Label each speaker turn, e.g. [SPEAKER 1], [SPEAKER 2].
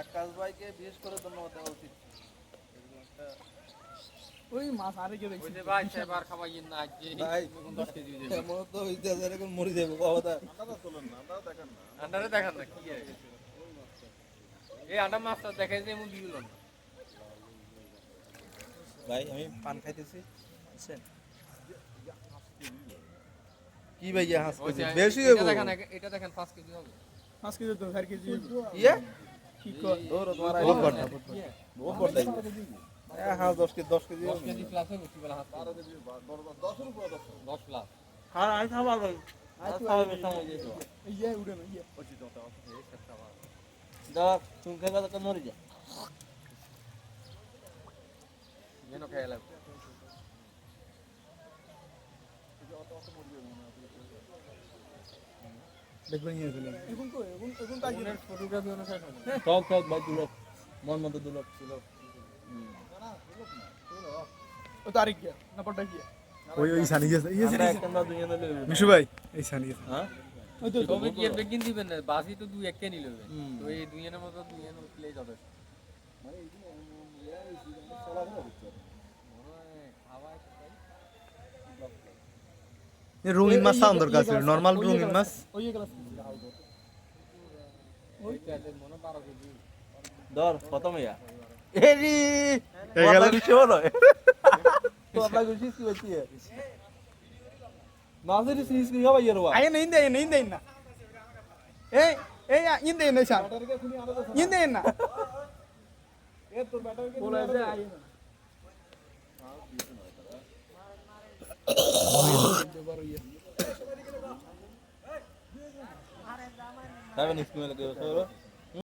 [SPEAKER 1] আকাশ ভাইকে বিশেষ করে ধন্যবাদ দেওয়া উচিত।
[SPEAKER 2] ওই মাছ আরে কে দেখছি
[SPEAKER 3] ভাই সেবার খাওয়াইন না আজকে
[SPEAKER 1] ভাই
[SPEAKER 3] 10 কেজি দিয়ে
[SPEAKER 1] এমন তো হইতে এরকম মরে যাবে বাবা দা।
[SPEAKER 3] আন্ডারে দেখান না কি এই আন্ডা মাছটা দেখাই যে এমন দিল না
[SPEAKER 1] ভাই আমি পান খাইতেছি বুঝছেন কি ভাইয়া হাসতেছি বেশি
[SPEAKER 3] এটা
[SPEAKER 1] হইব
[SPEAKER 3] দেখেন এটা দেখেন 5 কেজি হবে
[SPEAKER 2] 5 কেজি তো 4 কেজি
[SPEAKER 1] ইয়ে
[SPEAKER 2] কি কর
[SPEAKER 1] ওর তোমার বহুত বড় বহুত বড় হ্যাঁ 10 কেজি
[SPEAKER 3] 10 কেজি প্লাস হবে কি বলা হাত 10 এর উপরে 10 প্লাস
[SPEAKER 1] হ্যাঁ আই খাবার ভাই আই খাবার বেশি হয়ে যাবে
[SPEAKER 2] ইয়ে উড়ে না ইয়ে
[SPEAKER 1] দাও তুমি খাইবা তো মরে যা
[SPEAKER 3] যেন খেয়ে লাগবে
[SPEAKER 2] দেখবেন ইয়ে ফেলে এখন তো কাজ
[SPEAKER 3] ফটোগ্রাফি অনুসারে
[SPEAKER 1] সব ভাই দুলো মন মতো দুলো
[SPEAKER 2] ও তারিখ কি না পড়টা কি
[SPEAKER 4] ওই সানি গেছে ইয়ে
[SPEAKER 1] আমরা একটা না দুইজন লইব
[SPEAKER 4] মিশু ভাই এই সানি গেছে
[SPEAKER 1] হ্যাঁ
[SPEAKER 2] ওই তো
[SPEAKER 3] তবে কি এর বেগিন দিবেন না বাসি তো দুই এক কে নিলে হবে তো এই দুই এর মতো দুই এর প্লে যাবে
[SPEAKER 4] রঙিন মাছ সাউন্ড দরকার ছিল নরমাল রঙিন মাছ
[SPEAKER 2] ওই ক্লাস
[SPEAKER 3] মনে 12 কেজি
[SPEAKER 1] দর কত মেয়া এরি
[SPEAKER 4] এগালা
[SPEAKER 1] বলা কিছু হলো বলা কিছু কি হচ্ছে নাজরি সিরিজ কি হবে ইয়ারবা
[SPEAKER 2] আয় नहीं दे ना ए इन दे ना शान इन दे ना ए तो बैटर के बोला दे आए ना
[SPEAKER 1] Saben ismi lagi,